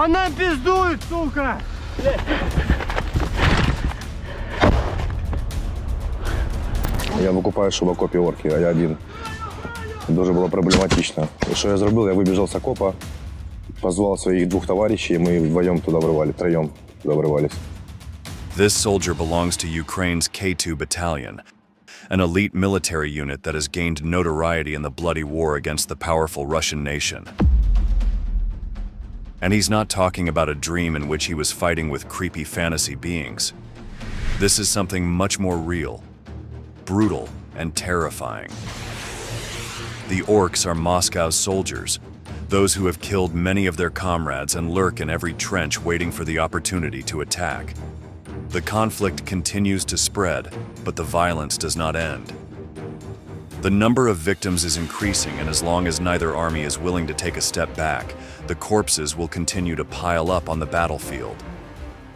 По нам пиздуют, сука! Я викупаю, в окопі орки, а я один. Дуже було проблематично. І що я зробив? Я вибіжав з окопа, позвав своїх двох товаришів, і ми вдвоєм туди вривали, троєм туди вривались. This soldier belongs to Ukraine's K2 battalion, an elite military unit that has gained notoriety in the bloody war against the powerful Russian nation. And he's not talking about a dream in which he was fighting with creepy fantasy beings. This is something much more real, brutal, and terrifying. The orcs are Moscow's soldiers, those who have killed many of their comrades and lurk in every trench waiting for the opportunity to attack. The conflict continues to spread, but the violence does not end. The number of victims is increasing, and as long as neither army is willing to take a step back, the corpses will continue to pile up on the battlefield.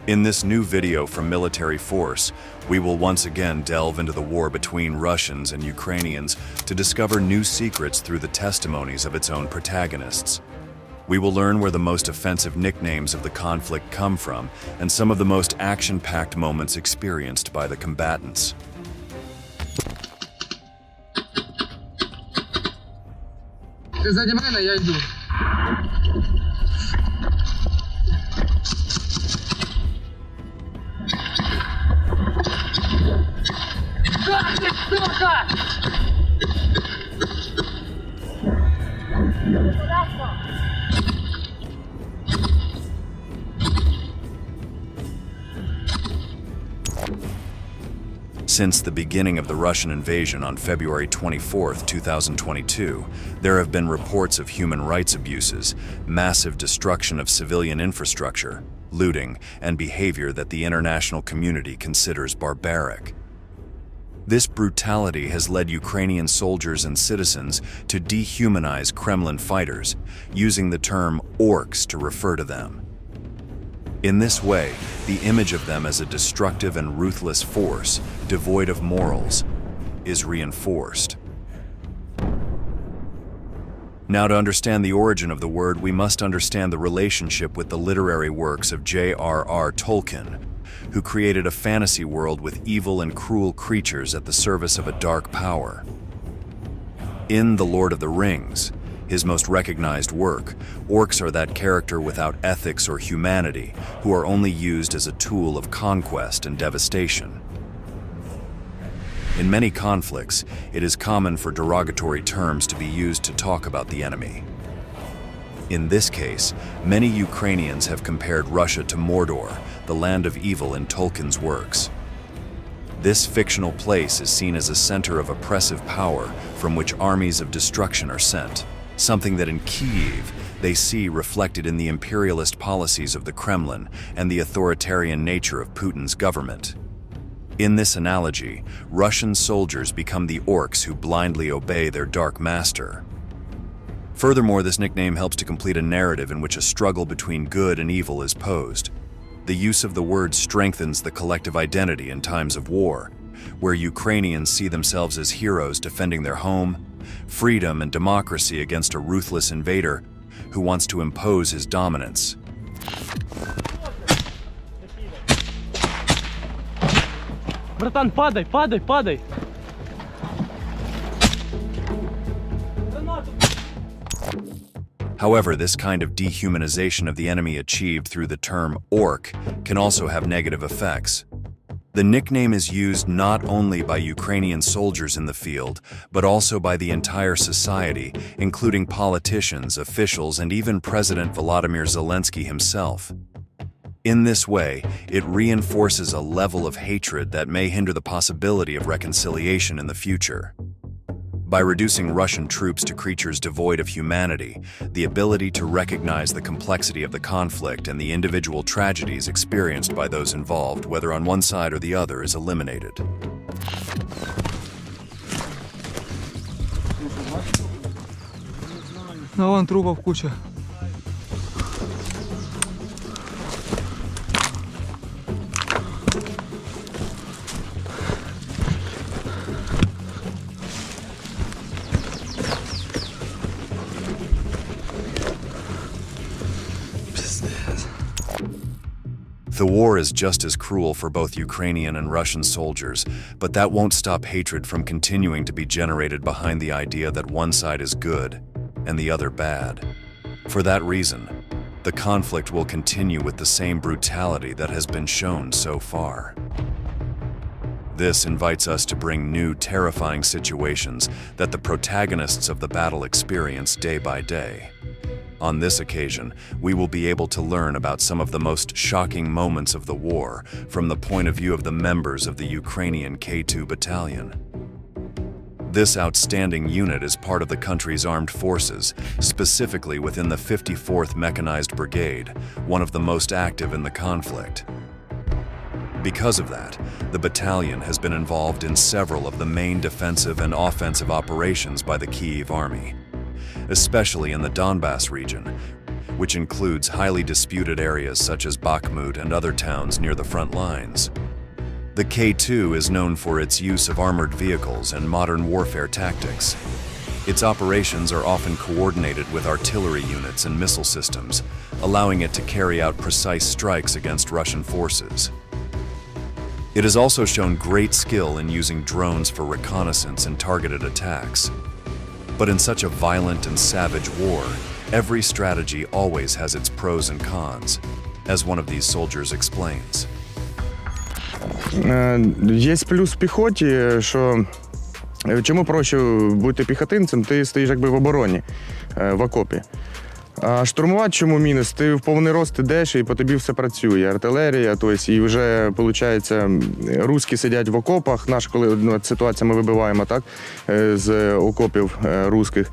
In this new video from Military Force, we will once again delve into the war between Russians and Ukrainians to discover new secrets through the testimonies of its own protagonists. We will learn where the most offensive nicknames of the conflict come from and some of the most action-packed moments experienced by the combatants. Ты сзади мене, я йду. Since the beginning of the Russian invasion on February 24, 2022, there have been reports of human rights abuses, massive destruction of civilian infrastructure, looting, and behavior that the international community considers barbaric. This brutality has led Ukrainian soldiers and citizens to dehumanize Kremlin fighters, using the term orcs to refer to them. In this way, the image of them as a destructive and ruthless force, devoid of morals, is reinforced. Now, to understand the origin of the word, we must understand the relationship with the literary works of J.R.R. Tolkien, who created a fantasy world with evil and cruel creatures at the service of a dark power. In The Lord of the Rings, his most recognized work, orcs are that character without ethics or humanity, who are only used as a tool of conquest and devastation. In many conflicts, it is common for derogatory terms to be used to talk about the enemy. In this case, many Ukrainians have compared Russia to Mordor, the land of evil in Tolkien's works. This fictional place is seen as a center of oppressive power from which armies of destruction are sent, something that in Kyiv they see reflected in the imperialist policies of the Kremlin and the authoritarian nature of Putin's government. In this analogy, Russian soldiers become the orcs who blindly obey their dark master. Furthermore, this nickname helps to complete a narrative in which a struggle between good and evil is posed. The use of the word strengthens the collective identity in times of war, where Ukrainians see themselves as heroes defending their home, freedom and democracy against a ruthless invader who wants to impose his dominance. Братан, падай, падай, падай! However, this kind of dehumanization of the enemy achieved through the term orc can also have negative effects. The nickname is used not only by Ukrainian soldiers in the field, but also by the entire society, including politicians, officials, and even President Volodymyr Zelensky himself. In this way, it reinforces a level of hatred that may hinder the possibility of reconciliation in the future. By reducing Russian troops to creatures devoid of humanity, the ability to recognize the complexity of the conflict and the individual tragedies experienced by those involved, whether on one side or the other, is eliminated. Ну вон трупов куча. Пиздец. The war is just as cruel for both Ukrainian and Russian soldiers, but that won't stop hatred from continuing to be generated behind the idea that one side is good and the other bad. For that reason, the conflict will continue with the same brutality that has been shown so far. This invites us to bring new, terrifying situations that the protagonists of the battle experience day by day. On this occasion, we will be able to learn about some of the most shocking moments of the war from the point of view of the members of the Ukrainian K2 battalion. This outstanding unit is part of the country's armed forces, specifically within the 54th Mechanized Brigade, one of the most active in the conflict. Because of that, the battalion has been involved in several of the main defensive and offensive operations by the Kyiv Army, especially in the Donbass region, which includes highly disputed areas such as Bakhmut and other towns near the front lines. The K2 is known for its use of armored vehicles and modern warfare tactics. Its operations are often coordinated with artillery units and missile systems, allowing it to carry out precise strikes against Russian forces. It has also shown great skill in using drones for reconnaissance and targeted attacks. But in such a violent and savage war, every strategy always has its pros and cons, as one of these soldiers explains. Є плюс в піхоті, що чому проще бути піхотинцем, ти стоїш якби в обороні, в окопі. А штурмувати чому мінус? Ти в повний рост ідеш і по тобі все працює. Артилерія, тобто, і вже, виходить, руські сидять в окопах. Наш, коли ситуація ми вибиваємо так, з окопів руських.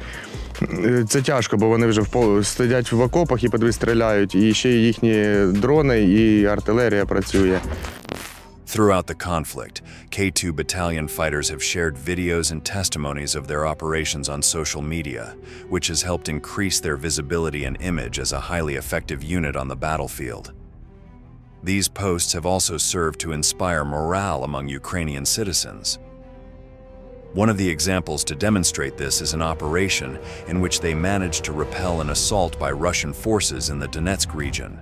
Це тяжко, бо вони вже сидять в окопах і по тобі стріляють. І ще їхні дрони, і артилерія працює. Throughout the conflict, K2 battalion fighters have shared videos and testimonies of their operations on social media, which has helped increase their visibility and image as a highly effective unit on the battlefield. These posts have also served to inspire morale among Ukrainian citizens. One of the examples to demonstrate this is an operation in which they managed to repel an assault by Russian forces in the Donetsk region.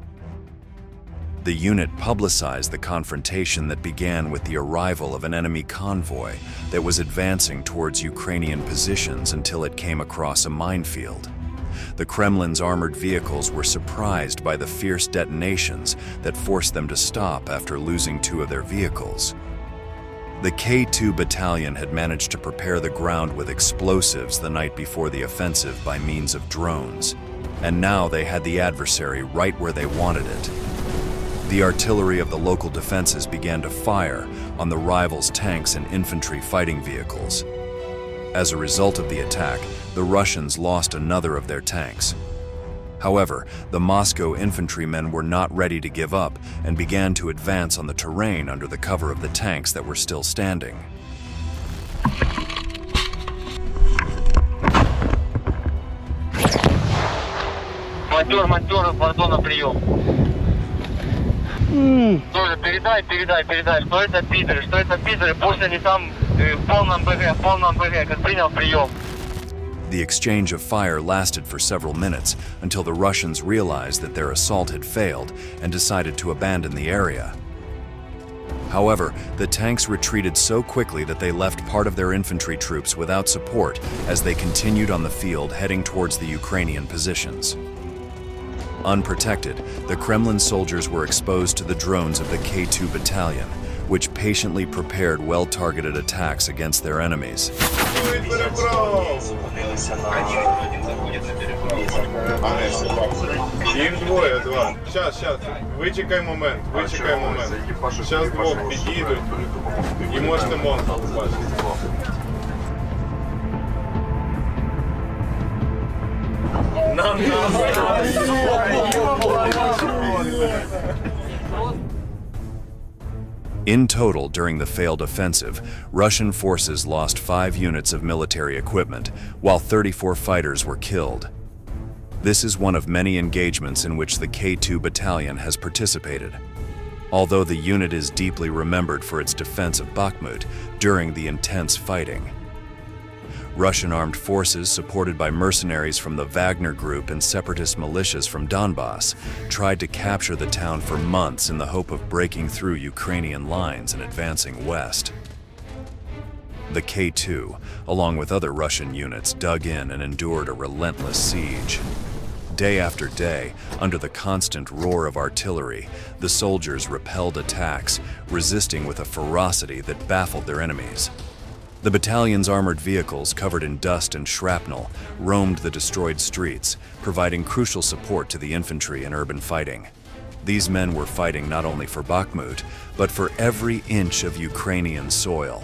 The unit publicized the confrontation that began with the arrival of an enemy convoy that was advancing towards Ukrainian positions until it came across a minefield. The Kremlin's armored vehicles were surprised by the fierce detonations that forced them to stop after losing two of their vehicles. The K2 battalion had managed to prepare the ground with explosives the night before the offensive by means of drones, and now they had the adversary right where they wanted it. The artillery of the local defenses began to fire on the rivals' tanks and infantry fighting vehicles. As a result of the attack, the Russians lost another of their tanks. However, the Moscow infantrymen were not ready to give up and began to advance on the terrain under the cover of the tanks that were still standing. Монтер, пардон, на прием. Тоже передай, что это пидоры, пусть они там в полном БГ, как принял прием. The exchange of fire lasted for several minutes until the Russians realized that their assault had failed and decided to abandon the area. However, the tanks retreated so quickly that they left part of their infantry troops without support as they continued on the field heading towards the Ukrainian positions. Unprotected, the Kremlin soldiers were exposed to the drones of the K2 battalion, which patiently prepared well-targeted attacks against their enemies. Їх двоє, два. Щас. Вичекай момент. Щас двох підійдуть і можете монстра побачити. In total, during the failed offensive, Russian forces lost 5 units of military equipment, while 34 fighters were killed. This is one of many engagements in which the K2 battalion has participated. Although the unit is deeply remembered for its defense of Bakhmut during the intense fighting. Russian armed forces, supported by mercenaries from the Wagner Group and separatist militias from Donbass, tried to capture the town for months in the hope of breaking through Ukrainian lines and advancing west. The K2, along with other Russian units, dug in and endured a relentless siege. Day after day, under the constant roar of artillery, the soldiers repelled attacks, resisting with a ferocity that baffled their enemies. The battalion's armored vehicles, covered in dust and shrapnel, roamed the destroyed streets, providing crucial support to the infantry in urban fighting. These men were fighting not only for Bakhmut, but for every inch of Ukrainian soil.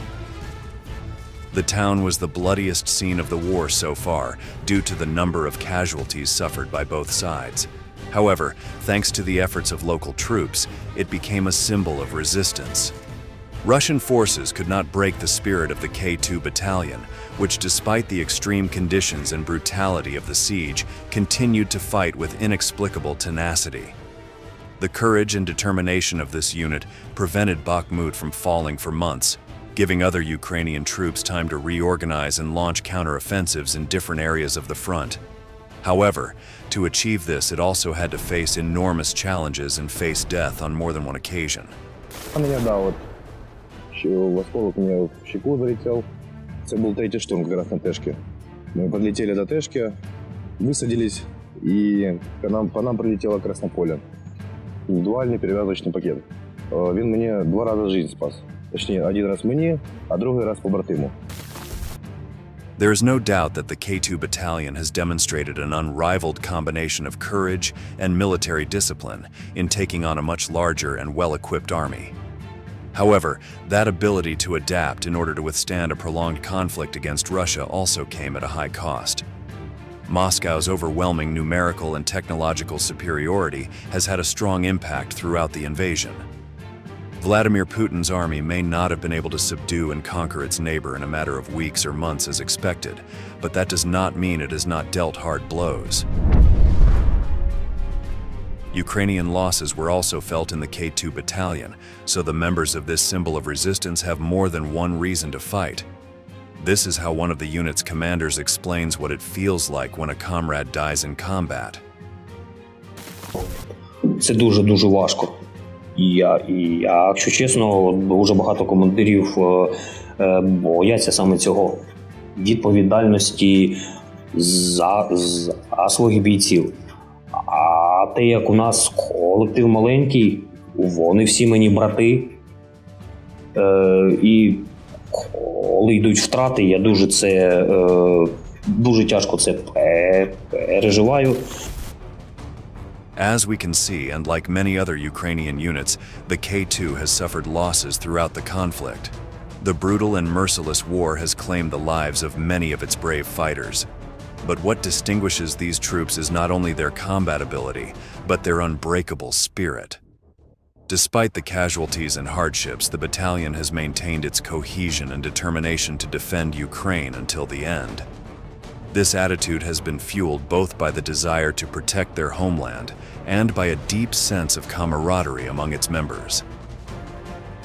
The town was the bloodiest scene of the war so far, due to the number of casualties suffered by both sides. However, thanks to the efforts of local troops, it became a symbol of resistance. Russian forces could not break the spirit of the K2 battalion, which, despite the extreme conditions and brutality of the siege, continued to fight with inexplicable tenacity. The courage and determination of this unit prevented Bakhmut from falling for months, giving other Ukrainian troops time to reorganize and launch counteroffensives in different areas of the front. However, to achieve this, it also had to face enormous challenges and face death on more than one occasion. В осколок мне в щеку залетел. Это был третий штурм как раз на Тешке. Мы подлетели до Тешки, высадились, и по нам прилетело Краснополе. Індивідуальний перев'язочний пакет. Він мені 2 рази життя спас. Точніше, 1 раз мені, а другий раз побратиму. There is no doubt that the K2 battalion has demonstrated an unrivaled combination of courage and military discipline in taking on a much larger and well-equipped army. However, that ability to adapt in order to withstand a prolonged conflict against Russia also came at a high cost. Moscow's overwhelming numerical and technological superiority has had a strong impact throughout the invasion. Vladimir Putin's army may not have been able to subdue and conquer its neighbor in a matter of weeks or months as expected, but that does not mean it has not dealt hard blows. Ukrainian losses were also felt in the K2 battalion, so the members of this symbol of resistance have more than one reason to fight. This is how one of the unit's commanders explains what it feels like when a comrade dies in combat. Це дуже важко. І якщо чесно, дуже багато командирів бояться саме цього. Відповідальності за своїх бійців. А те, як у нас колектив маленький, вони всі мені брати. І коли йдуть втрати, я дуже тяжко це переживаю. As we can see, and like many other Ukrainian units, the K2 has suffered losses throughout the conflict. The brutal and merciless war has claimed the lives of many of its brave fighters. But what distinguishes these troops is not only their combat ability, but their unbreakable spirit. Despite the casualties and hardships, the battalion has maintained its cohesion and determination to defend Ukraine until the end. This attitude has been fueled both by the desire to protect their homeland and by a deep sense of camaraderie among its members.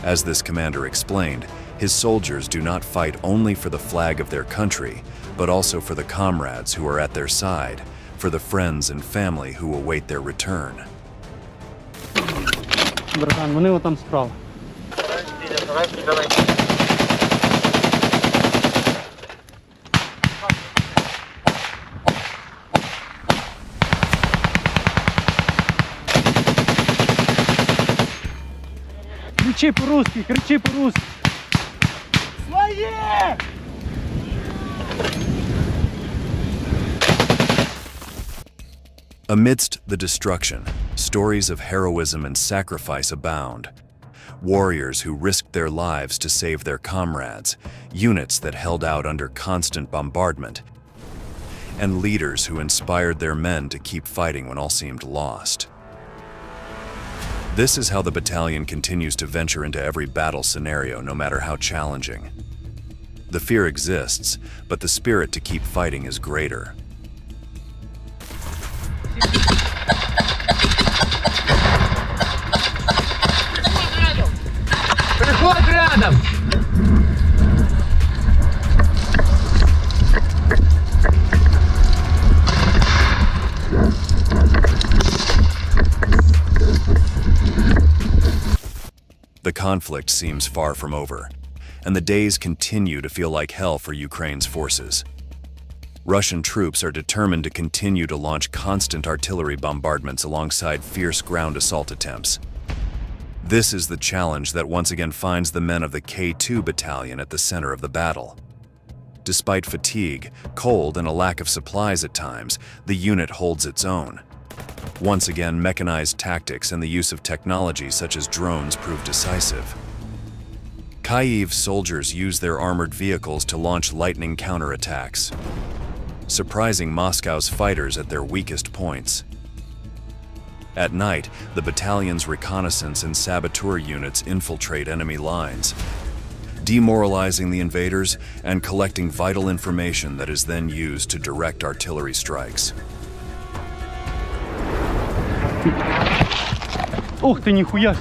As this commander explained, his soldiers do not fight only for the flag of their country, but also for the comrades who are at their side, for the friends and family who await their return. Братан, вони отам справа. Кричи по-русски, кричи по-русски. Свои! Amidst the destruction, stories of heroism and sacrifice abound. Warriors who risked their lives to save their comrades, units that held out under constant bombardment, and leaders who inspired their men to keep fighting when all seemed lost. This is how the battalion continues to venture into every battle scenario, no matter how challenging. The fear exists, but the spirit to keep fighting is greater. Приход рядом! The conflict seems far from over, and the days continue to feel like hell for Ukraine's forces. Russian troops are determined to continue to launch constant artillery bombardments alongside fierce ground assault attempts. This is the challenge that once again finds the men of the K2 battalion at the center of the battle. Despite fatigue, cold, and a lack of supplies at times, the unit holds its own. Once again, mechanized tactics and the use of technology such as drones prove decisive. Kyiv's soldiers use their armored vehicles to launch lightning counterattacks, surprising Moscow's fighters at their weakest points. At night, the battalion's reconnaissance and saboteur units infiltrate enemy lines, demoralizing the invaders and collecting vital information that is then used to direct artillery strikes. Ух ты, нихуя!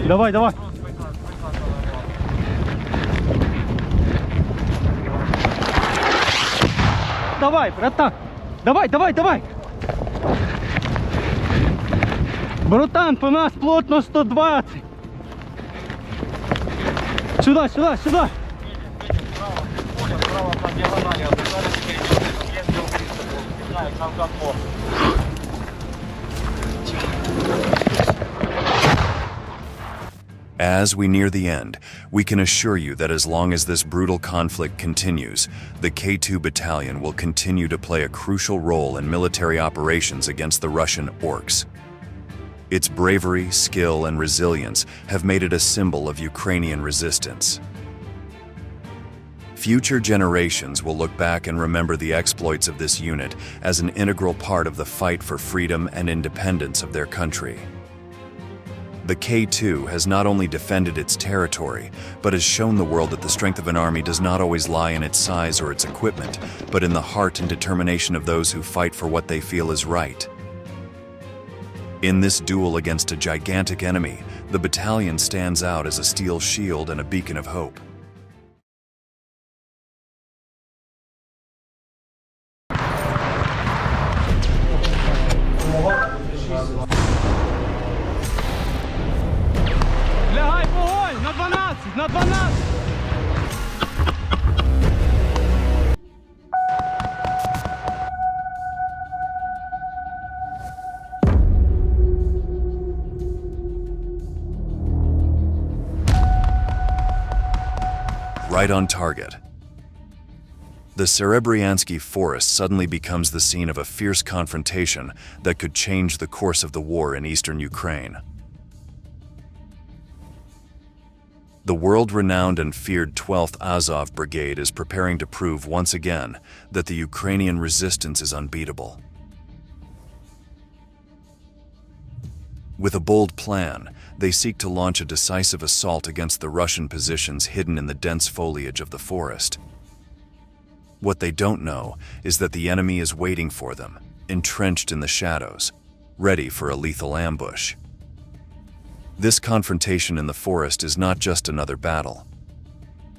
Давай, давай! Давай, братан! Давай, давай, давай! Братан, по нас плотно 120! Сюда, сюда, сюда! As we near the end, we can assure you that as long as this brutal conflict continues, the K2 battalion will continue to play a crucial role in military operations against the Russian orcs. Its bravery, skill, and resilience have made it a symbol of Ukrainian resistance. Future generations will look back and remember the exploits of this unit as an integral part of the fight for freedom and independence of their country. The K2 has not only defended its territory, but has shown the world that the strength of an army does not always lie in its size or its equipment, but in the heart and determination of those who fight for what they feel is right. In this duel against a gigantic enemy, the battalion stands out as a steel shield and a beacon of hope. Лягай в вогонь! На 12! На 12! Right on target. The Serebryansky forest suddenly becomes the scene of a fierce confrontation that could change the course of the war in eastern Ukraine. The world-renowned and feared 12th Azov Brigade is preparing to prove once again that the Ukrainian resistance is unbeatable. With a bold plan, they seek to launch a decisive assault against the Russian positions hidden in the dense foliage of the forest. What they don't know is that the enemy is waiting for them, entrenched in the shadows, ready for a lethal ambush. This confrontation in the forest is not just another battle.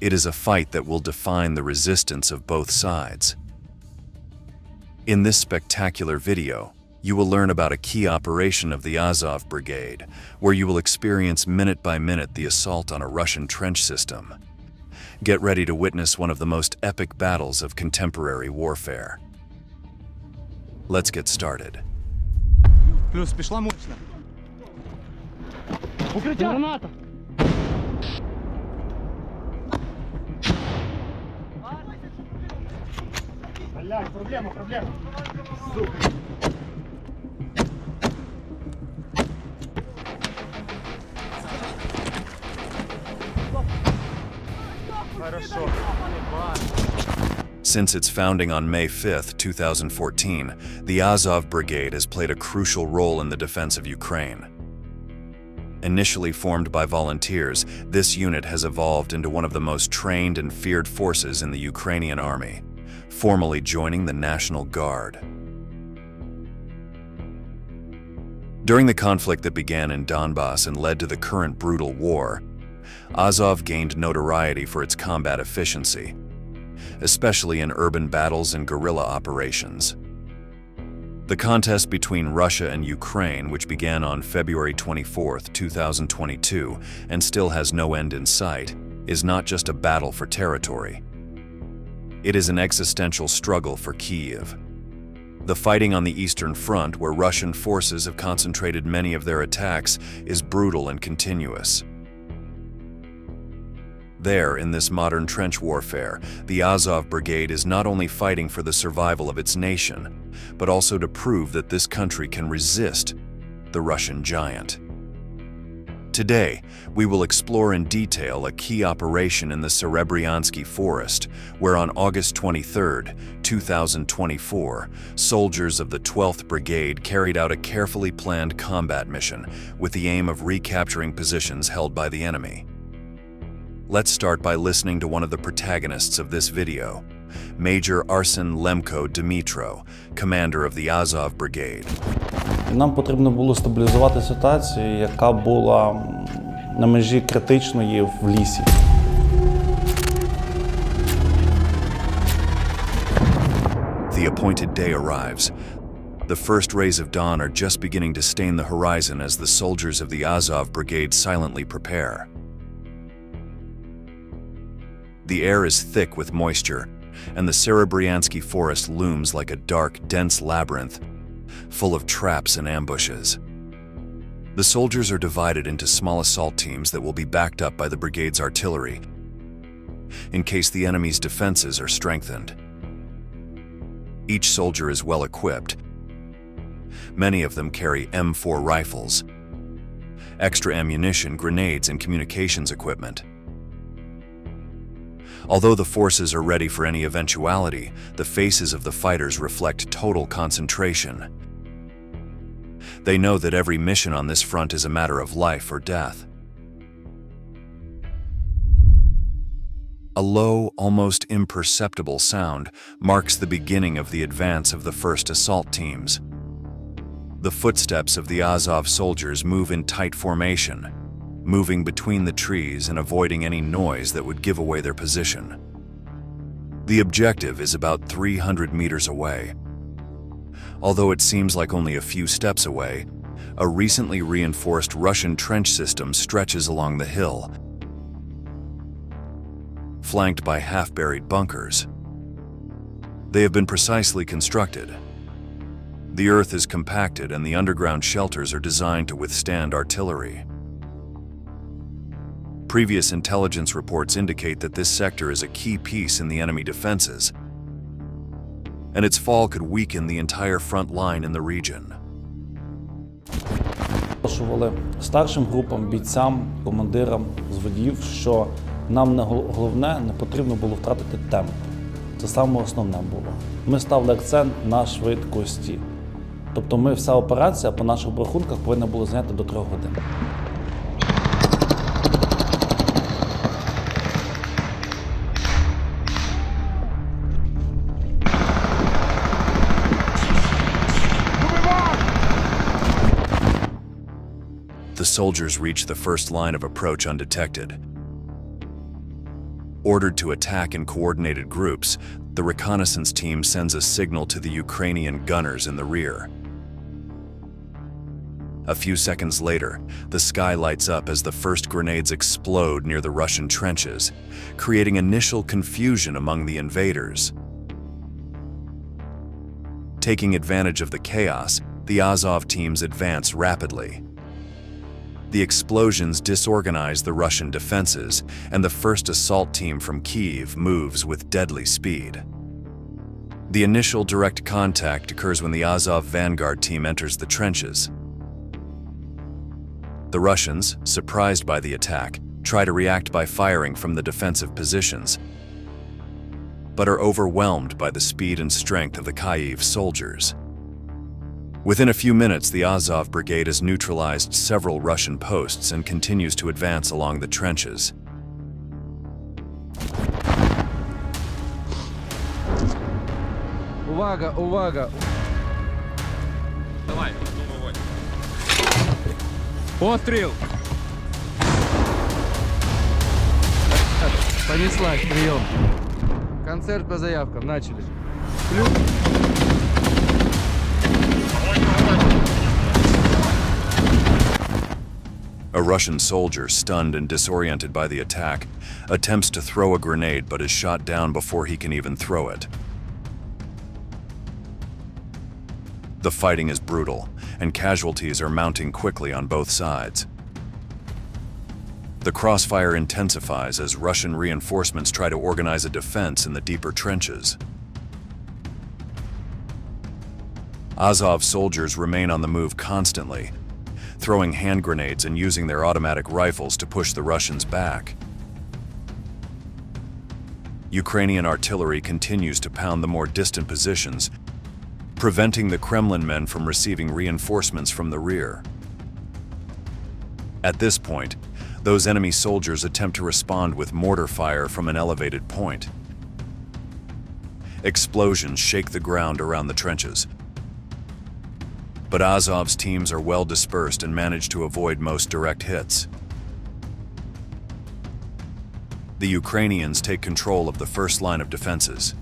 It is a fight that will define the resistance of both sides. In this spectacular video, you will learn about a key operation of the Azov Brigade, where you will experience minute by minute the assault on a Russian trench system. Get ready to witness one of the most epic battles of contemporary warfare. Let's get started. Плюс пішла мощно. Укриття! Граната! Блядь, проблема. Сука. Since its founding on May 5, 2014, the Azov Brigade has played a crucial role in the defense of Ukraine. Initially formed by volunteers, this unit has evolved into one of the most trained and feared forces in the Ukrainian army, formally joining the National Guard. During the conflict that began in Donbass and led to the current brutal war, Azov gained notoriety for its combat efficiency, especially in urban battles and guerrilla operations. The contest between Russia and Ukraine, which began on February 24, 2022, and still has no end in sight, is not just a battle for territory. It is an existential struggle for Kyiv. The fighting on the Eastern Front, where Russian forces have concentrated many of their attacks, is brutal and continuous. There, in this modern trench warfare, the Azov Brigade is not only fighting for the survival of its nation, but also to prove that this country can resist the Russian giant. Today, we will explore in detail a key operation in the Serebryansky forest, where on August 23, 2024, soldiers of the 12th Brigade carried out a carefully planned combat mission with the aim of recapturing positions held by the enemy. Let's start by listening to one of the protagonists of this video, Major Arsen Lemko Dmitro, commander of the Azov Brigade. Нам потрібно було стабілізувати ситуацію, яка була на межі критичної в лісі. The appointed day arrives. The first rays of dawn are just beginning to stain the horizon as the soldiers of the Azov Brigade silently prepare. The air is thick with moisture, and the Serebryansky forest looms like a dark, dense labyrinth, full of traps and ambushes. The soldiers are divided into small assault teams that will be backed up by the brigade's artillery, in case the enemy's defenses are strengthened. Each soldier is well equipped. Many of them carry M4 rifles, extra ammunition, grenades, and communications equipment. Although the forces are ready for any eventuality, the faces of the fighters reflect total concentration. They know that every mission on this front is a matter of life or death. A low, almost imperceptible sound marks the beginning of the advance of the first assault teams. The footsteps of the Azov soldiers move in tight formation, moving between the trees and avoiding any noise that would give away their position. The objective is about 300 meters away. Although it seems like only a few steps away, a recently reinforced Russian trench system stretches along the hill, flanked by half-buried bunkers. They have been precisely constructed. The earth is compacted and the underground shelters are designed to withstand artillery. Previous intelligence reports indicate that this sector is a key piece in the enemy defenses, and its fall could weaken the entire front line in the region. Оголошували старшим групам, бійцям, командирам з водіїв, що нам головне, не потрібно було втратити темп. Це саме основне було. Ми ставили акцент на швидкості. Тобто вся операція по наших рахунках повинна була зайняти до 3 годин. The soldiers reach the first line of approach undetected. Ordered to attack in coordinated groups, the reconnaissance team sends a signal to the Ukrainian gunners in the rear. A few seconds later, the sky lights up as the first grenades explode near the Russian trenches, creating initial confusion among the invaders. Taking advantage of the chaos, the Azov teams advance rapidly. The explosions disorganize the Russian defenses, and the first assault team from Kyiv moves with deadly speed. The initial direct contact occurs when the Azov vanguard team enters the trenches. The Russians, surprised by the attack, try to react by firing from the defensive positions, but are overwhelmed by the speed and strength of the Kyiv soldiers. Within a few minutes, the Azov Brigade has neutralized several Russian posts and continues to advance along the trenches. Увага, увага! Давай, вогонь. Пострел! Понеслась, прием. Концерт по заявкам, начали. Плюс. A Russian soldier, stunned and disoriented by the attack, attempts to throw a grenade but is shot down before he can even throw it. The fighting is brutal, and casualties are mounting quickly on both sides. The crossfire intensifies as Russian reinforcements try to organize a defense in the deeper trenches. Azov soldiers remain on the move constantly, throwing hand grenades and using their automatic rifles to push the Russians back. Ukrainian artillery continues to pound the more distant positions, preventing the Kremlin men from receiving reinforcements from the rear. At this point, those enemy soldiers attempt to respond with mortar fire from an elevated point. Explosions shake the ground around the trenches. But Azov's teams are well dispersed and manage to avoid most direct hits. The Ukrainians take control of the first line of defenses.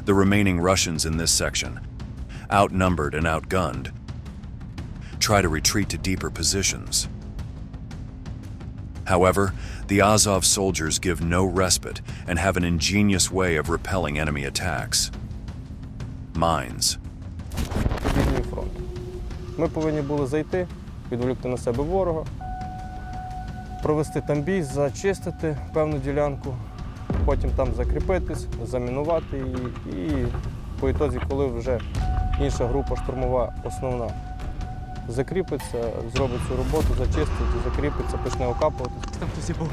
The remaining Russians in this section, outnumbered and outgunned, try to retreat to deeper positions. However, the Azov soldiers give no respite and have an ingenious way of repelling enemy attacks. Mines. Лінії фронту. Ми повинні були зайти, відволікти на себе ворога, провести там бій, зачистити певну ділянку, потім там закріпитись, замінувати її і по ітозі, коли вже інша група штурмова основна закріпиться, зробить цю роботу, зачистить, закріпиться, почне окапуватись. Там хтось і був.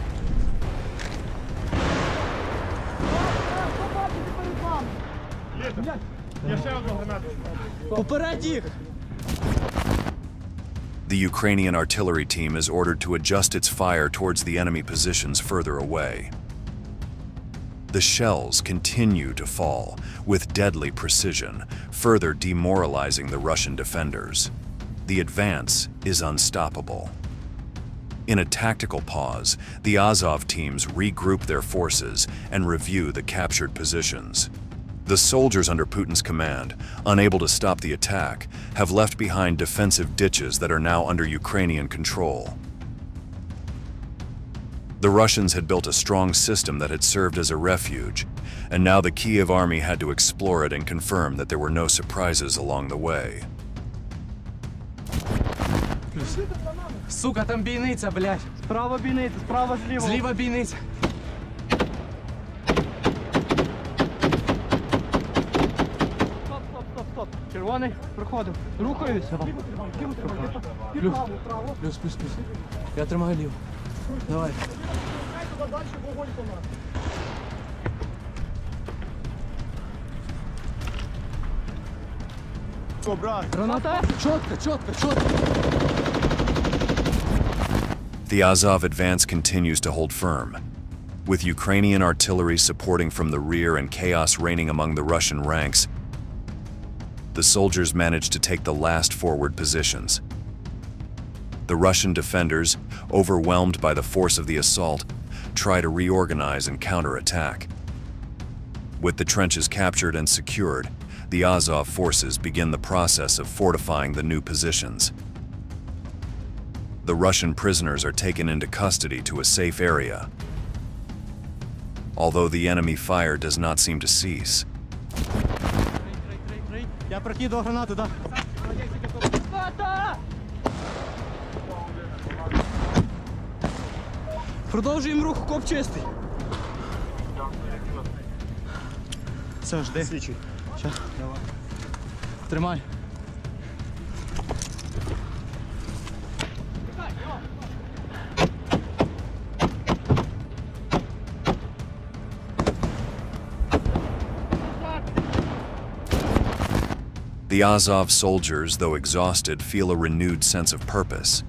The Ukrainian artillery team is ordered to adjust its fire towards the enemy positions further away. The shells continue to fall with deadly precision, further demoralizing the Russian defenders. The advance is unstoppable. In a tactical pause, the Azov teams regroup their forces and review the captured positions. The soldiers under Putin's command, unable to stop the attack, have left behind defensive ditches that are now under Ukrainian control. The Russians had built a strong system that had served as a refuge, and now the Kiev army had to explore it and confirm that there were no surprises along the way. Сука, там бійниця, блядь. Справа бійниця, справа зліва. Зліва бійниця. Стоп. Червоний, проходив. Рухаюся. Плюс. Я тримаю ліво. Давай. Граната? Чітко. The Azov advance continues to hold firm, with Ukrainian artillery supporting from the rear and chaos reigning among the Russian ranks. The soldiers manage to take the last forward positions. The Russian defenders, overwhelmed by the force of the assault, try to reorganize and counterattack. With the trenches captured and secured, the Azov forces begin the process of fortifying the new positions. The Russian prisoners are taken into custody to a safe area, although the enemy fire does not seem to cease. Я прокидывал гранату, да. Продовжуємо рух, коп чистий. Все, жди. Слідчий. Щас, давай. Тримай. The Azov soldiers, though exhausted, feel a renewed sense of purpose.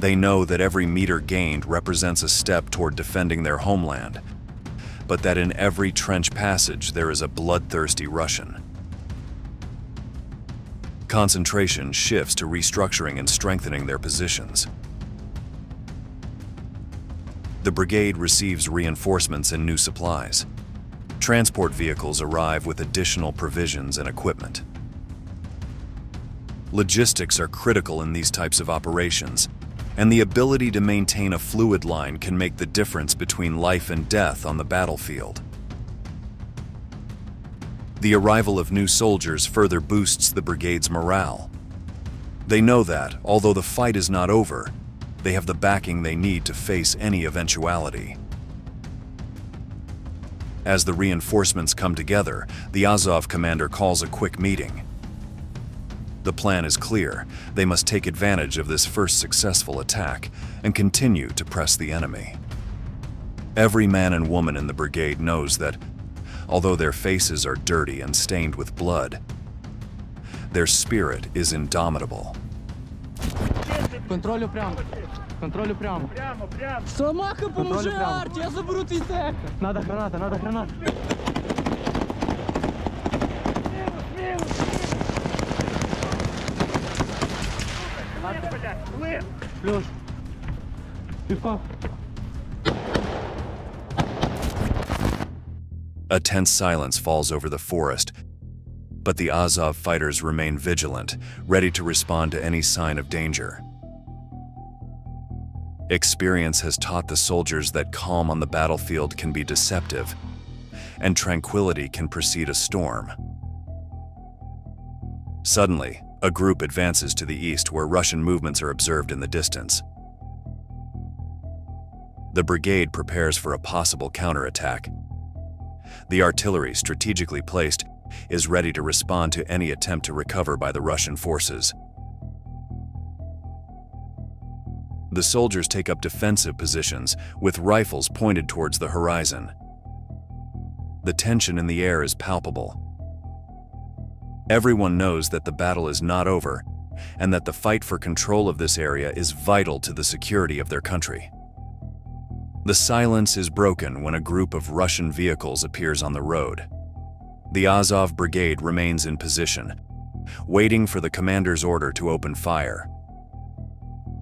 They know that every meter gained represents a step toward defending their homeland, but that in every trench passage there is a bloodthirsty Russian. Concentration shifts to restructuring and strengthening their positions. The brigade receives reinforcements and new supplies. Transport vehicles arrive with additional provisions and equipment. Logistics are critical in these types of operations, and the ability to maintain a fluid line can make the difference between life and death on the battlefield. The arrival of new soldiers further boosts the brigade's morale. They know that, although the fight is not over, they have the backing they need to face any eventuality. As the reinforcements come together, the Azov commander calls a quick meeting. The plan is clear. They must take advantage of this first successful attack and continue to press the enemy. Every man and woman in the brigade knows that, although their faces are dirty and stained with blood, their spirit is indomitable. Контролю прямо. Контролю прямо. Самаха, поможи, Арт, я заберу твій тек. Надо граната, надо граната. Плюс. Пивко. A tense silence falls over the forest, but the Azov fighters remain vigilant, ready to respond to any sign of danger. Experience has taught the soldiers that calm on the battlefield can be deceptive, and tranquility can precede a storm. Suddenly, a group advances to the east where Russian movements are observed in the distance. The brigade prepares for a possible counterattack. The artillery, strategically placed, is ready to respond to any attempt to recover by the Russian forces. The soldiers take up defensive positions with rifles pointed towards the horizon. The tension in the air is palpable. Everyone knows that the battle is not over and that the fight for control of this area is vital to the security of their country. The silence is broken when a group of Russian vehicles appears on the road. The Azov brigade remains in position, waiting for the commander's order to open fire.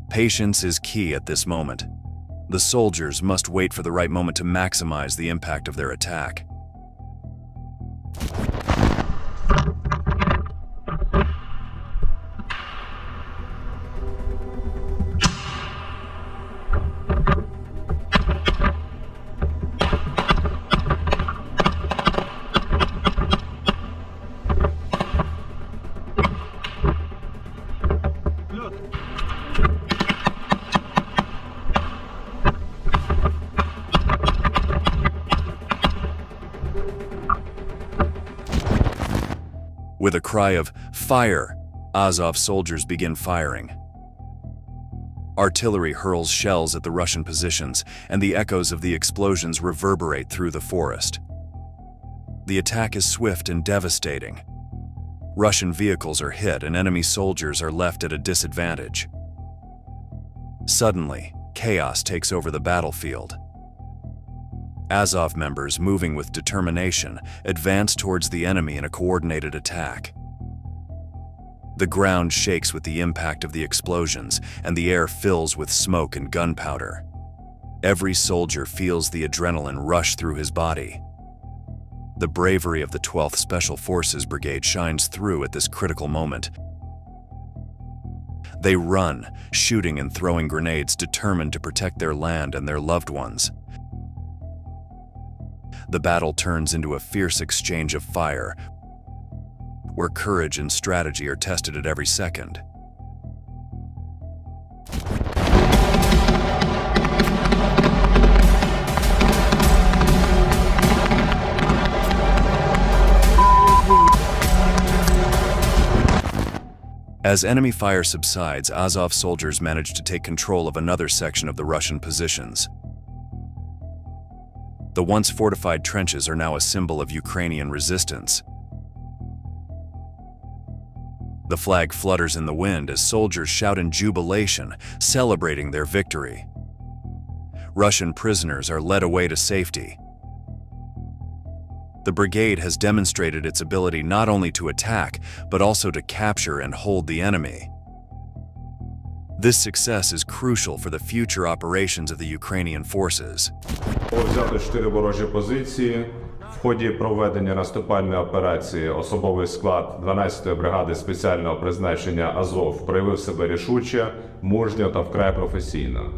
Patience is key at this moment. The soldiers must wait for the right moment to maximize the impact of their attack. With a cry of "Fire!", Azov soldiers begin firing. Artillery hurls shells at the Russian positions, and the echoes of the explosions reverberate through the forest. The attack is swift and devastating. Russian vehicles are hit and enemy soldiers are left at a disadvantage. Suddenly, chaos takes over the battlefield. Azov members, moving with determination, advance towards the enemy in a coordinated attack. The ground shakes with the impact of the explosions, and the air fills with smoke and gunpowder. Every soldier feels the adrenaline rush through his body. The bravery of the 12th Special Forces Brigade shines through at this critical moment. They run, shooting and throwing grenades, determined to protect their land and their loved ones. The battle turns into a fierce exchange of fire, where courage and strategy are tested at every second. As enemy fire subsides, Azov soldiers manage to take control of another section of the Russian positions. The once fortified trenches are now a symbol of Ukrainian resistance. The flag flutters in the wind as soldiers shout in jubilation, celebrating their victory. Russian prisoners are led away to safety. The brigade has demonstrated its ability not only to attack, but also to capture and hold the enemy. This success is crucial for the future operations of the Ukrainian forces. Взято 4 ворожі позиції. В ході проведення наступальної операції особовий склад 12-ї бригади спеціального призначення «Азов» проявив себе рішуче, мужньо та вкрай професійно.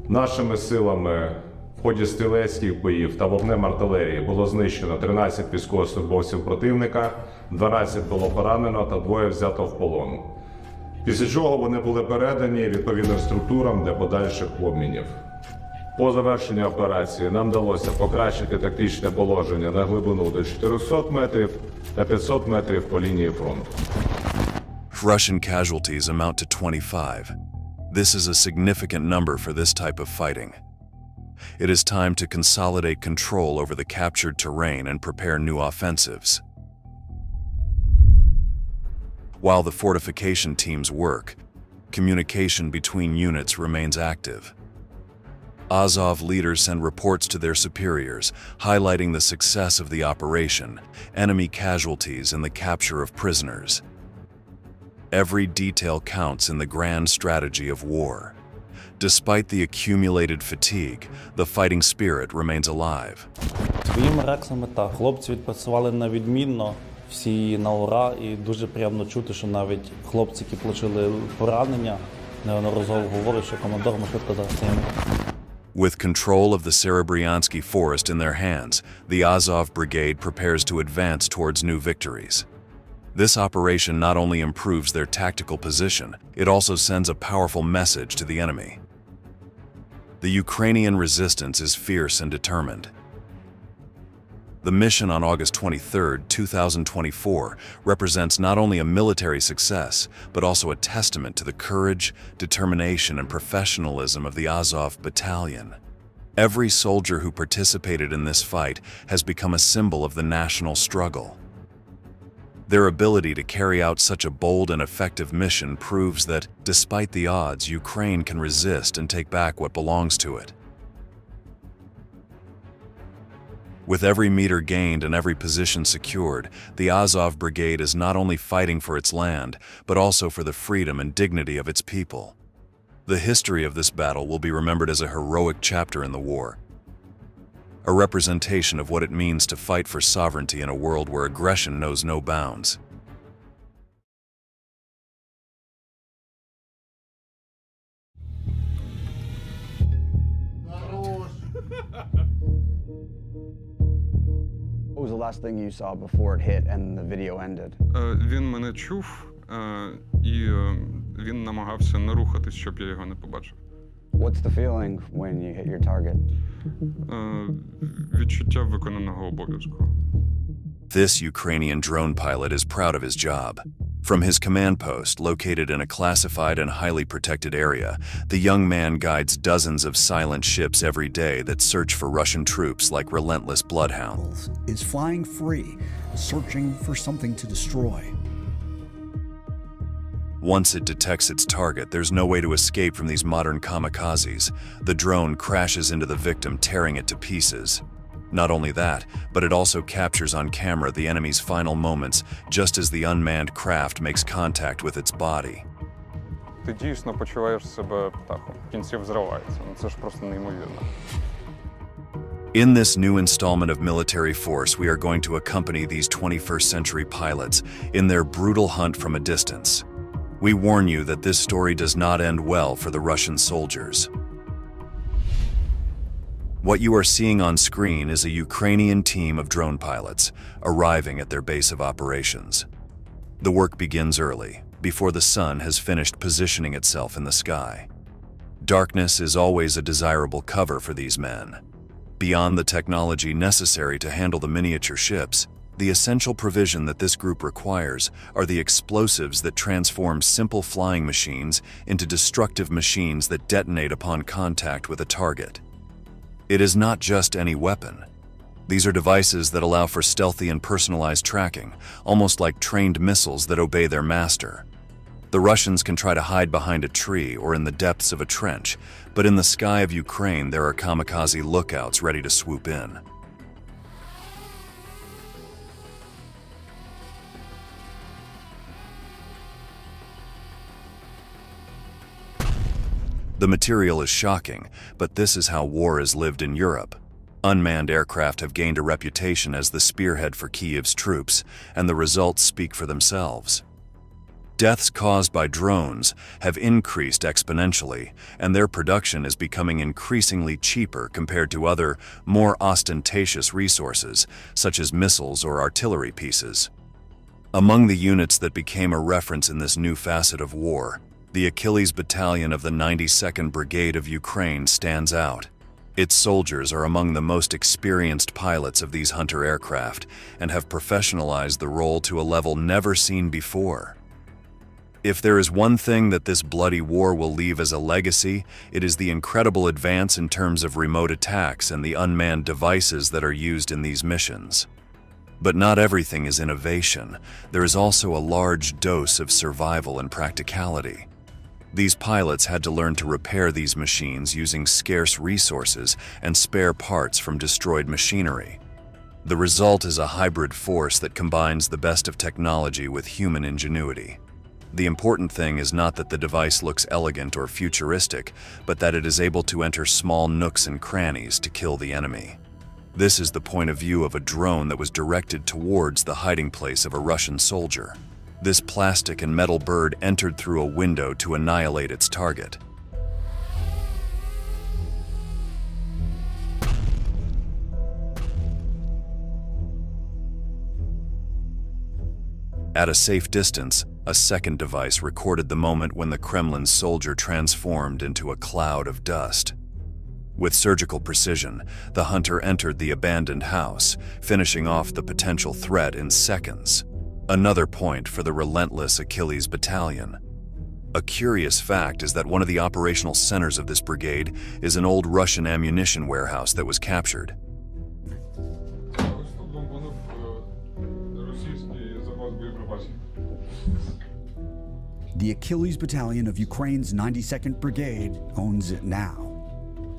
Нашими силами в ході стрілецьких боїв та вогнем артилерії було знищено 13 військовослужбовців противника, 12 було поранено та 2 взято в полон. Після чого вони були передані відповідним структурам для подальших обмінів. По завершенні операції нам вдалося покращити тактичне положення на глибину до 400 метрів та 500 метрів по лінії фронту. Russian casualties amount to 25. This is a significant number for this type of fighting. It is time to consolidate control over the captured terrain and prepare new offensives. While the fortification teams work, communication between units remains active. Azov leaders send reports to their superiors, highlighting the success of the operation, enemy casualties, and the capture of prisoners. Every detail counts in the grand strategy of war. Despite the accumulated fatigue, the fighting spirit remains alive. Своїми рексами хлопці відпрацювали на відмінно, всі на ура, і дуже приємно чути, що навіть хлопці, які отримали поранення, неодноразово говорять, що командор ми швидко заростаємо. With control of the Serebryansky forest in their hands, the Azov Brigade prepares to advance towards new victories. This operation not only improves their tactical position, it also sends a powerful message to the enemy. The Ukrainian resistance is fierce and determined. The mission on August 23, 2024, represents not only a military success, but also a testament to the courage, determination, and professionalism of the Azov Battalion. Every soldier who participated in this fight has become a symbol of the national struggle. Their ability to carry out such a bold and effective mission proves that, despite the odds, Ukraine can resist and take back what belongs to it. With every meter gained and every position secured, the Azov Brigade is not only fighting for its land, but also for the freedom and dignity of its people. The history of this battle will be remembered as a heroic chapter in the war, a representation of what it means to fight for sovereignty in a world where aggression knows no bounds. What was the last thing you saw before it hit and the video ended? Він мене чув, і він намагався не рухатись, щоб я його не побачив. What's the feeling when you hit your target? Відчуття виконаного обов'язку. This Ukrainian drone pilot is proud of his job. From his command post, located in a classified and highly protected area, the young man guides dozens of silent ships every day that search for Russian troops like relentless bloodhounds. Is flying free, searching for something to destroy. Once it detects its target, there's no way to escape from these modern kamikazes. The drone crashes into the victim, tearing it to pieces. Not only that, but it also captures on camera the enemy's final moments, just as the unmanned craft makes contact with its body. Ти дійсно почуваєш себе птахом. В кінці взривається. Це ж просто неймовірно. In this new installment of military force, we are going to accompany these 21st century pilots in their brutal hunt from a distance. We warn you that this story does not end well for the Russian soldiers. What you are seeing on screen is a Ukrainian team of drone pilots arriving at their base of operations. The work begins early, before the sun has finished positioning itself in the sky. Darkness is always a desirable cover for these men. Beyond the technology necessary to handle the miniature ships, the essential provision that this group requires are the explosives that transform simple flying machines into destructive machines that detonate upon contact with a target. It is not just any weapon. These are devices that allow for stealthy and personalized tracking, almost like trained missiles that obey their master. The Russians can try to hide behind a tree or in the depths of a trench, but in the sky of Ukraine there are kamikaze lookouts ready to swoop in. The material is shocking, but this is how war is lived in Europe. Unmanned aircraft have gained a reputation as the spearhead for Kyiv's troops, and the results speak for themselves. Deaths caused by drones have increased exponentially, and their production is becoming increasingly cheaper compared to other, more ostentatious resources, such as missiles or artillery pieces. Among the units that became a reference in this new facet of war, the Achilles Battalion of the 92nd Brigade of Ukraine stands out. Its soldiers are among the most experienced pilots of these Hunter aircraft and have professionalized the role to a level never seen before. If there is one thing that this bloody war will leave as a legacy, it is the incredible advance in terms of remote attacks and the unmanned devices that are used in these missions. But not everything is innovation. There is also a large dose of survival and practicality. These pilots had to learn to repair these machines using scarce resources and spare parts from destroyed machinery. The result is a hybrid force that combines the best of technology with human ingenuity. The important thing is not that the device looks elegant or futuristic, but that it is able to enter small nooks and crannies to kill the enemy. This is the point of view of a drone that was directed towards the hiding place of a Russian soldier. This plastic and metal bird entered through a window to annihilate its target. At a safe distance, a second device recorded the moment when the Kremlin's soldier transformed into a cloud of dust. With surgical precision, the hunter entered the abandoned house, finishing off the potential threat in seconds. Another point for the relentless Achilles Battalion. A curious fact is that one of the operational centers of this brigade is an old Russian ammunition warehouse that was captured. The Achilles Battalion of Ukraine's 92nd Brigade owns it now.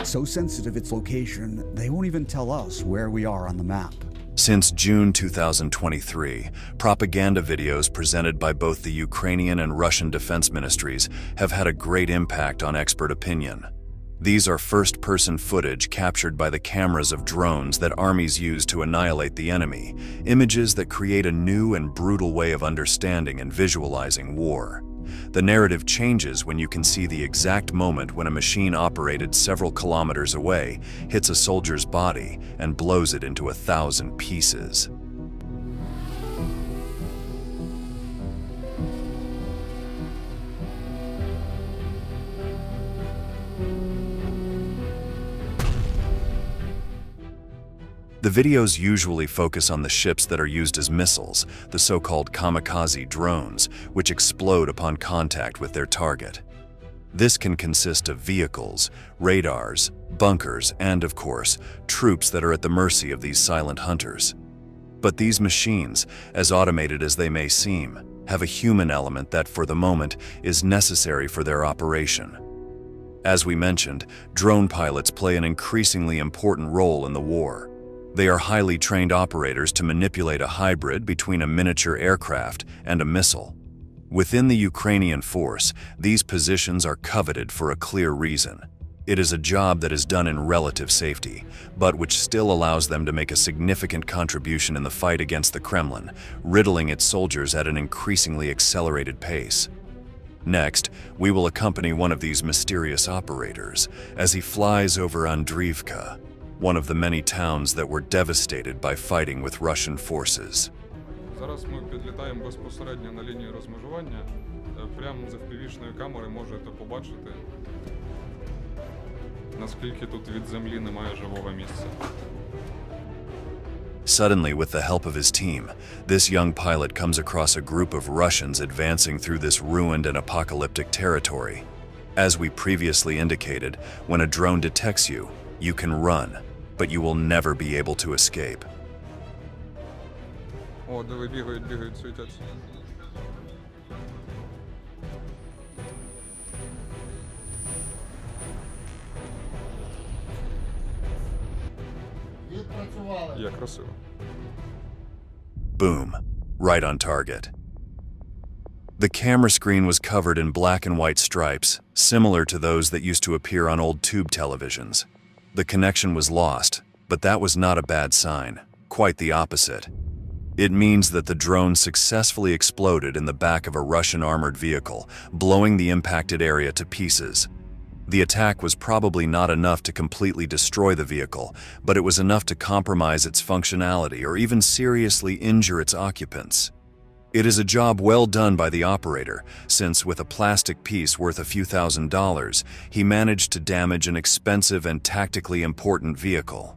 So sensitive its location, they won't even tell us where we are on the map. Since June 2023, propaganda videos presented by both the Ukrainian and Russian defense ministries have had a great impact on expert opinion. These are first-person footage captured by the cameras of drones that armies use to annihilate the enemy, images that create a new and brutal way of understanding and visualizing war. The narrative changes when you can see the exact moment when a machine operated several kilometers away hits a soldier's body and blows it into 1,000 pieces. The videos usually focus on the ships that are used as missiles, the so-called kamikaze drones, which explode upon contact with their target. This can consist of vehicles, radars, bunkers, and, of course, troops that are at the mercy of these silent hunters. But these machines, as automated as they may seem, have a human element that, for the moment, is necessary for their operation. As we mentioned, drone pilots play an increasingly important role in the war. They are highly trained operators to manipulate a hybrid between a miniature aircraft and a missile. Within the Ukrainian force, these positions are coveted for a clear reason. It is a job that is done in relative safety, but which still allows them to make a significant contribution in the fight against the Kremlin, riddling its soldiers at an increasingly accelerated pace. Next, we will accompany one of these mysterious operators as he flies over Andriivka, one of the many towns that were devastated by fighting with Russian forces. Зараз ми підлітаємо безпосередньо на лінію розмежування. Прямо з FPV-шної камери можете побачити, наскільки тут від землі немає живого місця. Suddenly, with the help of his team, this young pilot comes across a group of Russians advancing through this ruined and apocalyptic territory. As we previously indicated, when a drone detects you, you can run, but you will never be able to escape. О, диви, бігають, світяться. Як красиво. Boom, right on target. The camera screen was covered in black and white stripes, similar to those that used to appear on old tube televisions. The connection was lost, But that was not a bad sign, quite the opposite. It means that the drone successfully exploded in the back of a Russian armored vehicle, blowing the impacted area to pieces. The attack was probably not enough to completely destroy the vehicle, but it was enough to compromise its functionality or even seriously injure its occupants. It is a job well done by the operator, since with a plastic piece worth a few $1,000s, he managed to damage an expensive and tactically important vehicle.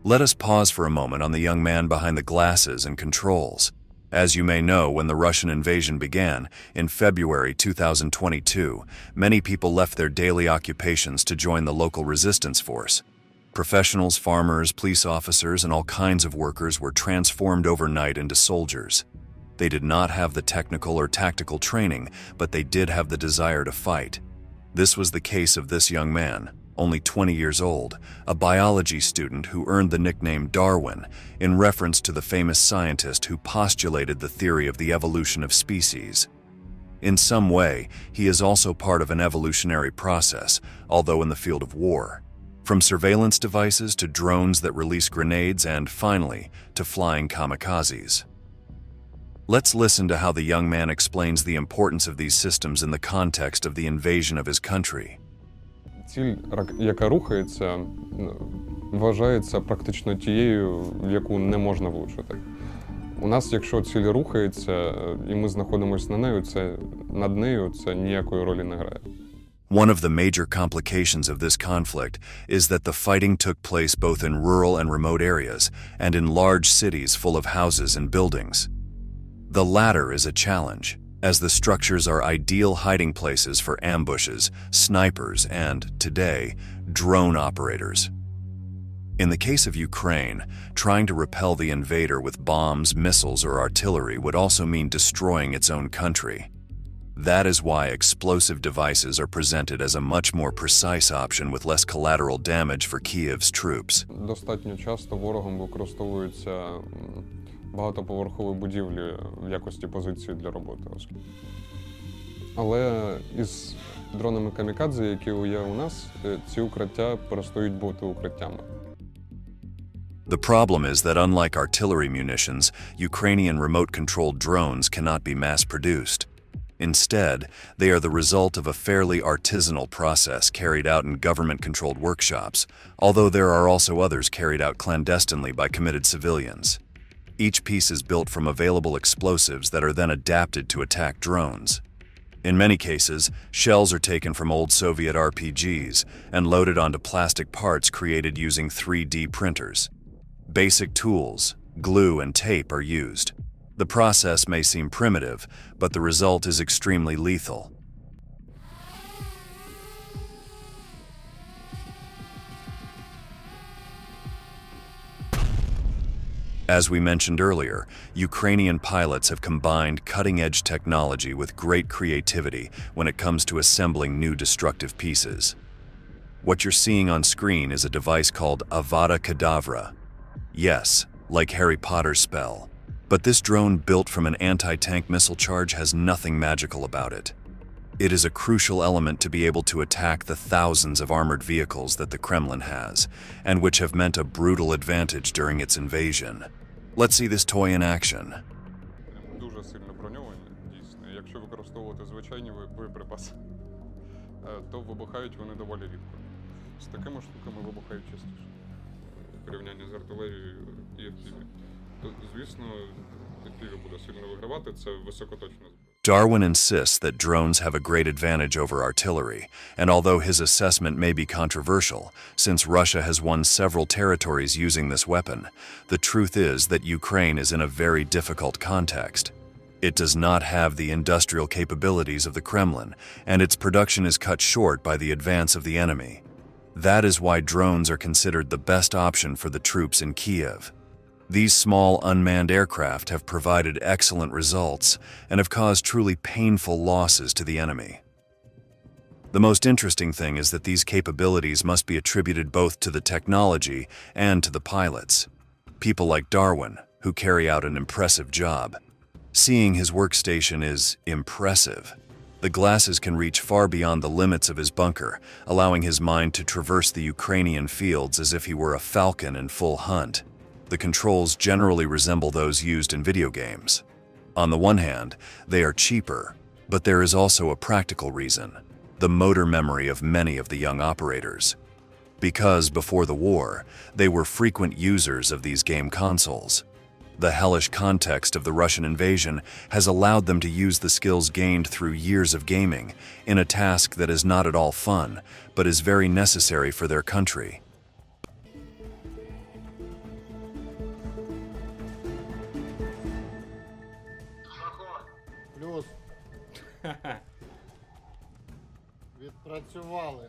Let us pause for a moment on the young man behind the glasses and controls. As you may know, when the Russian invasion began, in February 2022, many people left their daily occupations to join the local resistance force. Professionals, farmers, police officers, and all kinds of workers were transformed overnight into soldiers. They did not have the technical or tactical training, but they did have the desire to fight. This was the case of this young man, only 20 years old, a biology student who earned the nickname Darwin in reference to the famous scientist who postulated the theory of the evolution of species. In some way, he is also part of an evolutionary process, although in the field of war. From surveillance devices to drones that release grenades and, finally, to flying kamikazes. Let's listen to how the young man explains the importance of these systems in the context of the invasion of his country. Ціль, яка рухається, вважається практично тією, в яку не можна влучити. У нас, якщо ціль рухається, і ми знаходимося над нею, це ніякої ролі не грає. One of the major complications of this conflict is that the fighting took place both in rural and remote areas, and in large cities full of houses and buildings. The latter is a challenge, as the structures are ideal hiding places for ambushes, snipers, and, today, drone operators. In the case of Ukraine, trying to repel the invader with bombs, missiles, or artillery would also mean destroying its own country. That is why explosive devices are presented as a much more precise option with less collateral damage for Kiev's troops. Достатньо часто ворогом використовуються багатоповерхові будівлі в якості позиції для роботи. Але із дронами камікадзе, які є у нас, ці укриття перестають бути укриттями. The problem is that unlike artillery munitions, Ukrainian remote-controlled drones cannot be mass-produced. Instead, they are the result of a fairly artisanal process carried out in government-controlled workshops, although there are also others carried out clandestinely by committed civilians. Each piece is built from available explosives that are then adapted to attack drones. In many cases, shells are taken from old Soviet RPGs and loaded onto plastic parts created using 3D printers. Basic tools, glue, and tape are used. The process may seem primitive, but the result is extremely lethal. As we mentioned earlier, Ukrainian pilots have combined cutting-edge technology with great creativity when it comes to assembling new destructive pieces. What you're seeing on screen is a device called Avada Kedavra. Yes, like Harry Potter's spell. But this drone built from an anti-tank missile charge has nothing magical about it. It is a crucial element to be able to attack the thousands of armored vehicles that the Kremlin has, and which have meant a brutal advantage during its invasion. Let's see this toy in action. Дуже сильно броньовані, дійсно. Якщо використовувати звичайні боєприпаси, то вибухають вони доволі рідко. З такими штуками вибухають частіше. В порівнянні з артилерією і FPV. Звісно, FPV буде сильно вигравати, це високоточна зброя. Darwin insists that drones have a great advantage over artillery, and although his assessment may be controversial, since Russia has won several territories using this weapon, the truth is that Ukraine is in a very difficult context. It does not have the industrial capabilities of the Kremlin, and its production is cut short by the advance of the enemy. That is why drones are considered the best option for the troops in Kiev. These small unmanned aircraft have provided excellent results and have caused truly painful losses to the enemy. The most interesting thing is that these capabilities must be attributed both to the technology and to the pilots. People like Darwin, who carry out an impressive job. Seeing his workstation is impressive. The glasses can reach far beyond the limits of his bunker, allowing his mind to traverse the Ukrainian fields as if he were a falcon in full hunt. The controls generally resemble those used in video games. On the one hand, they are cheaper, but there is also a practical reason: the motor memory of many of the young operators. Because before the war, they were frequent users of these game consoles. The hellish context of the Russian invasion has allowed them to use the skills gained through years of gaming in a task that is not at all fun, but is very necessary for their country. Плюс. Відпрацювали.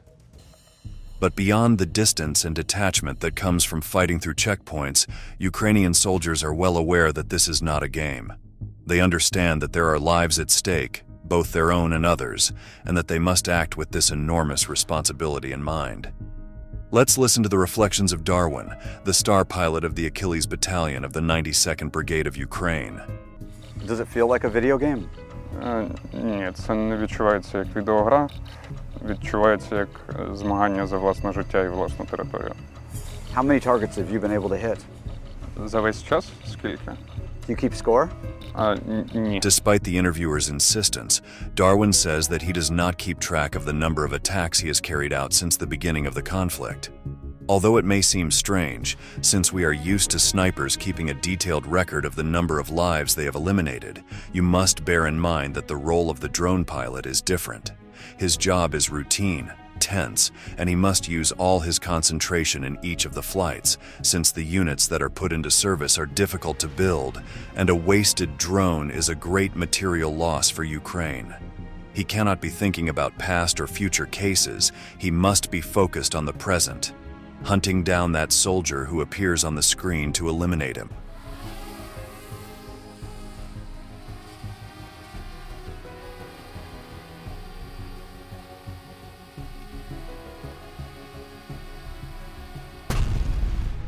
But beyond the distance and detachment that comes from fighting through checkpoints, Ukrainian soldiers are well aware that this is not a game. They understand that there are lives at stake, both their own and others, and that they must act with this enormous responsibility in mind. Let's listen to the reflections of Darwin, the star pilot of the Achilles Battalion of the 92nd Brigade of Ukraine. Does it feel like a video game? Ні, це не відчувається як відеогра, відчувається як змагання за власне життя і власну територію. How many targets have you been able to hit? За весь час скільки? Do you keep score? Ні. Despite the interviewer's insistence, Darwin says that he does not keep track of the number of attacks he has carried out since the beginning of the conflict. Although it may seem strange, since we are used to snipers keeping a detailed record of the number of lives they have eliminated, you must bear in mind that the role of the drone pilot is different. His job is routine, tense, and he must use all his concentration in each of the flights, since the units that are put into service are difficult to build, and a wasted drone is a great material loss for Ukraine. He cannot be thinking about past or future cases, he must be focused on the present, hunting down that soldier who appears on the screen to eliminate him.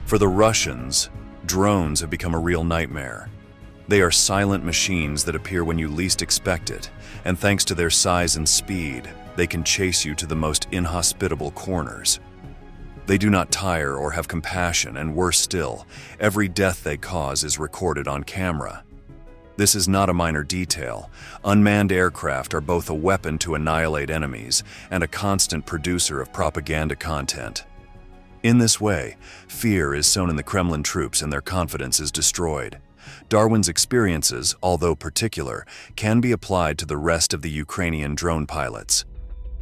For the Russians, drones have become a real nightmare. They are silent machines that appear when you least expect it, and thanks to their size and speed, they can chase you to the most inhospitable corners. They do not tire or have compassion, and worse still, every death they cause is recorded on camera. This is not a minor detail. Unmanned aircraft are both a weapon to annihilate enemies and a constant producer of propaganda content. In this way, fear is sown in the Kremlin troops and their confidence is destroyed. Darwin's experiences, although particular, can be applied to the rest of the Ukrainian drone pilots.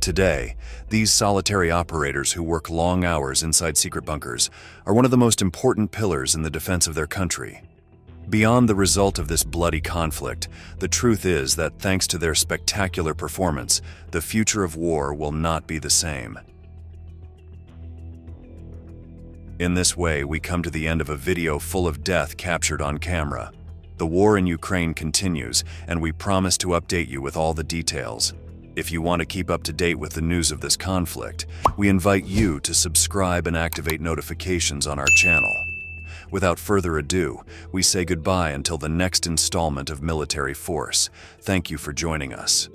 Today, these solitary operators who work long hours inside secret bunkers are one of the most important pillars in the defense of their country. Beyond the result of this bloody conflict, the truth is that thanks to their spectacular performance, the future of war will not be the same. In this way, we come to the end of a video full of death captured on camera. The war in Ukraine continues, and we promise to update you with all the details. If you want to keep up to date with the news of this conflict, we invite you to subscribe and activate notifications on our channel. Without further ado, we say goodbye until the next installment of Military Force. Thank you for joining us.